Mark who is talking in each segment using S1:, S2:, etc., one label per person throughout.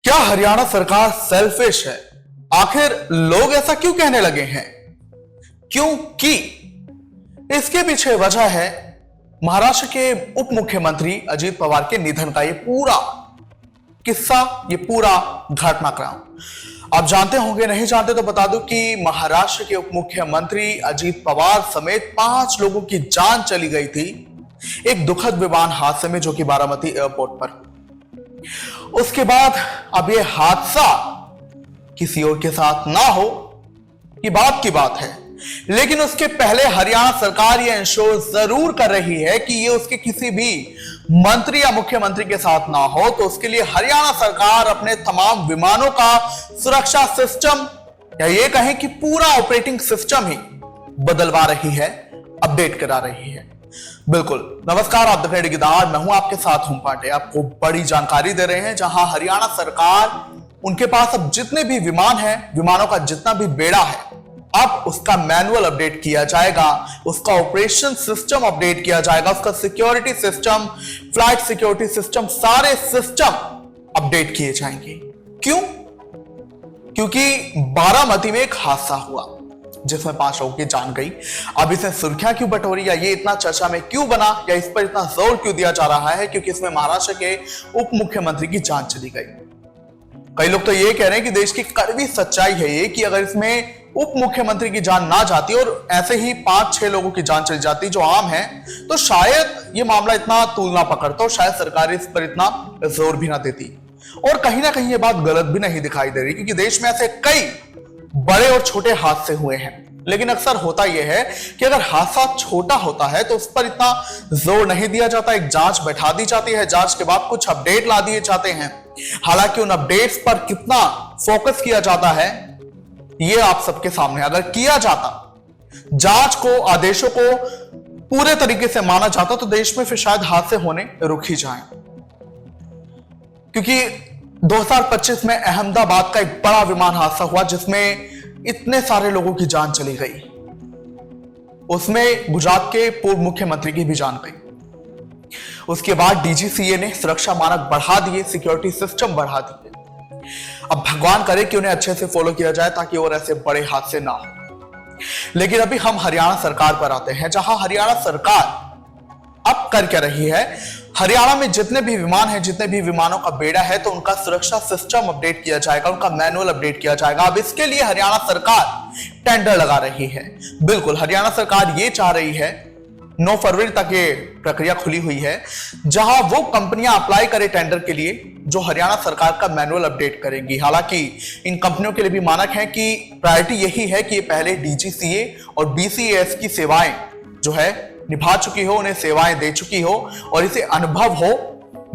S1: क्या हरियाणा सरकार सेल्फिश है? आखिर लोग ऐसा क्यों कहने लगे हैं? क्योंकि इसके पीछे वजह है महाराष्ट्र के उप मुख्यमंत्री अजीत पवार के निधन का ये पूरा किस्सा, ये पूरा घटनाक्रम। आप जानते होंगे, नहीं जानते तो बता दूं कि महाराष्ट्र के उप मुख्यमंत्री अजीत पवार समेत 5 लोगों की जान चली गई थी एक दुखद विमान हादसे में, जो कि बारामती एयरपोर्ट पर। उसके बाद अब यह हादसा किसी और के साथ ना हो, ये बात की बात है, लेकिन उसके पहले हरियाणा सरकार यह इंश्योर जरूर कर रही है कि ये उसके किसी भी मंत्री या मुख्यमंत्री के साथ ना हो। तो उसके लिए हरियाणा सरकार अपने तमाम विमानों का सुरक्षा सिस्टम, या ये कहें कि पूरा ऑपरेटिंग सिस्टम ही बदलवा रही है, अपडेट करा रही है। बिल्कुल, नमस्कार, आप देख रहे हैं गिदार, मैं हूं आपके साथ हूं पांडे। आपको बड़ी जानकारी दे रहे हैं, जहां हरियाणा सरकार, उनके पास अब जितने भी विमान हैं, विमानों का जितना भी बेड़ा है, अब उसका मैनुअल अपडेट किया जाएगा, उसका ऑपरेशन सिस्टम अपडेट किया जाएगा, उसका security system, flight security system, सारे सिस्टम अपडेट किए जाएंगे। क्यों? क्योंकि बारामती में एक हादसा हुआ जिसमें 5 लोगों की जान गई। अब इसे सुर्खियां क्यों बटोरी, या ये इतना चर्चा में क्यों बना, या इस पर इतना जोर क्यों दिया जा रहा है? क्योंकि इसमें महाराष्ट्र के उप मुख्यमंत्री की जान चली गई। कई लोग तो ये कह रहे हैं कि देश की कड़वी सच्चाई है ये, कि अगर इसमें उप मुख्यमंत्री की जान ना जाती और ऐसे ही 5-6 लोगों की जान चली जाती जो आम है, तो शायद ये मामला इतना तूल ना पकड़ता और शायद सरकार इस पर इतना जोर भी ना देती। और कहीं ना कहीं ये बात गलत भी नहीं दिखाई दे रही, क्योंकि देश में ऐसे कई बड़े और छोटे हादसे हुए हैं, लेकिन अक्सर होता यह है कि अगर हादसा छोटा होता है तो उस पर इतना जोर नहीं दिया जाता, एक जांच बैठा दी जाती है, जांच के बाद कुछ अपडेट ला दिए जाते हैं। हालांकि उन अपडेट्स पर कितना फोकस किया जाता है ये आप सबके सामने। अगर किया जाता, जांच को, आदेशों को पूरे तरीके से माना जाता, तो देश में फिर शायद हादसे होने रुक ही जाएं। क्योंकि 2025 में अहमदाबाद का एक बड़ा विमान हादसा हुआ जिसमें इतने सारे लोगों की जान चली गई, उसमें गुजरात के पूर्व मुख्यमंत्री की भी जान गई। उसके बाद डीजीसीए ने सुरक्षा मानक बढ़ा दिए, सिक्योरिटी सिस्टम बढ़ा दिए। अब भगवान करे कि उन्हें अच्छे से फॉलो किया जाए ताकि और ऐसे बड़े हादसे ना हो। लेकिन अभी हम हरियाणा सरकार पर आते हैं, जहां हरियाणा सरकार अब कर क्या रही है। हरियाणा में जितने भी विमान हैं, जितने भी विमानों का बेड़ा है, तो उनका सुरक्षा सिस्टम अपडेट किया जाएगा, उनका मैनुअल अपडेट किया जाएगा। अब इसके लिए हरियाणा सरकार टेंडर लगा रही है। बिल्कुल, हरियाणा सरकार ये चाह रही है, 9 फरवरी तक ये प्रक्रिया खुली हुई है, जहां वो कंपनियां अप्लाई करें टेंडर के लिए जो हरियाणा सरकार का मैनुअल अपडेट करेंगी। हालांकि इन कंपनियों के लिए भी मानक है कि प्रायोरिटी यही है कि ये पहले डीजीसीए और बीसीएएस की सेवाएं जो है निभा चुकी हो, उन्हें सेवाएं दे चुकी हो, और इसे अनुभव हो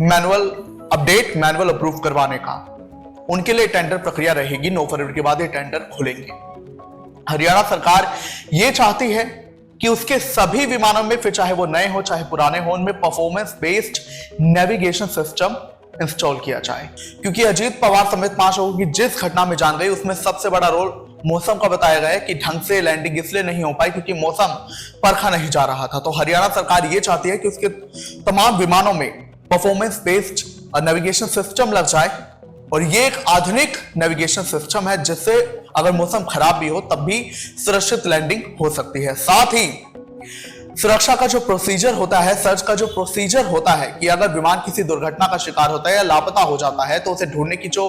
S1: मैनुअल अपडेट, मैनुअल अप्रूव करवाने का। उनके लिए टेंडर प्रक्रिया रहेगी। 9 फरवरी के बाद ये टेंडर खुलेंगे। हरियाणा सरकार ये चाहती है कि उसके सभी विमानों में, फिर चाहे वो नए हो चाहे पुराने हो, उनमें performance based navigation system install किया जाए। क्योंकि अजीत पवार समेत 5 लोगों की जिस घटना में जान गई, उसमें सबसे बड़ा रोल मौसम का बताया गया है कि ढंग से लैंडिंग इसलिए नहीं हो पाई क्योंकि मौसम परखा नहीं जा रहा था। तो हरियाणा सरकार ये चाहती है कि उसके तमाम विमानों में परफॉर्मेंस बेस्ड नेविगेशन सिस्टम लग जाए, और ये एक आधुनिक नेविगेशन सिस्टम है जिससे अगर मौसम खराब भी हो तब भी सुरक्षित लैंडिंग हो सकती है। साथ ही सुरक्षा का जो प्रोसीजर होता है, सर्च का जो प्रोसीजर होता है, कि अगर विमान किसी दुर्घटना का शिकार होता है या लापता हो जाता है तो उसे ढूंढने की जो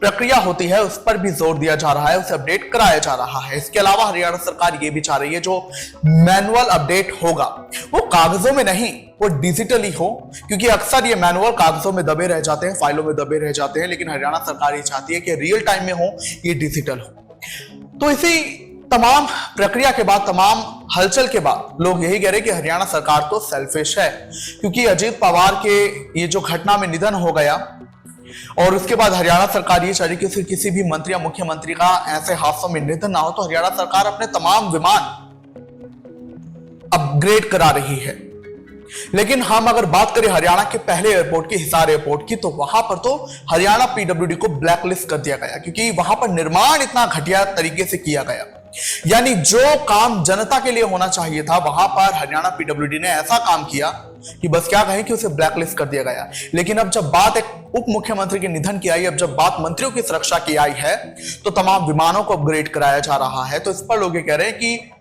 S1: प्रक्रिया होती है उस पर भी जोर दिया जा रहा है, उसे अपडेट कराया जा रहा है। इसके अलावा हरियाणा सरकार ये भी चाह रही है जो मैनुअल अपडेट होगा वो कागजों में नहीं, वो डिजिटली हो, क्योंकि अक्सर ये मैनुअल कागजों में दबे रह जाते हैं, फाइलों में दबे रह जाते हैं, लेकिन हरियाणा सरकार ये चाहती है कि रियल टाइम में हो, ये डिजिटल हो। तो इसी तमाम प्रक्रिया के बाद, तमाम हलचल के बाद लोग यही कह रहे हैं कि हरियाणा सरकार तो सेल्फिश है, क्योंकि अजीत पवार के ये जो घटना में निधन हो गया, और उसके बाद हरियाणा सरकार ये चाह रही कि किसी भी मंत्री या मुख्यमंत्री का ऐसे हादसों में निधन ना हो, तो हरियाणा सरकार अपने तमाम विमान अपग्रेड करा रही है। लेकिन हम अगर बात करें हरियाणा के पहले एयरपोर्ट की, हिसार एयरपोर्ट की, तो वहां पर तो हरियाणा पीडब्ल्यूडी को ब्लैकलिस्ट कर दिया गया, क्योंकि वहां पर निर्माण इतना घटिया तरीके से किया गया। यानी जो काम जनता के लिए होना चाहिए था, वहां पर हरियाणा पीडब्ल्यूडी ने ऐसा काम किया कि बस क्या कहें कि उसे ब्लैकलिस्ट कर दिया गया। लेकिन अब जब बात एक उप मुख्यमंत्री के निधन की आई, अब जब बात मंत्रियों की सुरक्षा की आई है, तो तमाम विमानों को अपग्रेड कराया जा रहा है। तो इस पर लोग ये कह रहे हैं कि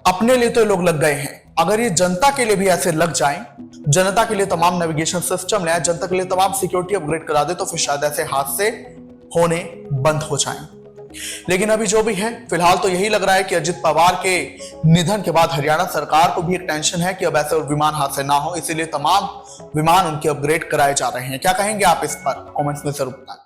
S1: अपने लिए तो लोग लग गए हैं, अगर ये जनता के लिए भी ऐसे लग जाएं, जनता के लिए तमाम नेविगेशन सिस्टम ले, जनता के लिए तमाम सिक्योरिटी अपग्रेड करा दे, तो फिर शायद ऐसे हादसे होने बंद हो जाएं। लेकिन अभी जो भी है, फिलहाल तो यही लग रहा है कि अजित पवार के निधन के बाद हरियाणा सरकार को भी एक टेंशन है कि अब ऐसे विमान हादसे ना हो, इसीलिए तमाम विमान उनके अपग्रेड कराए जा रहे हैं। क्या कहेंगे आप इस पर? कमेंट्स में जरूर बताएं।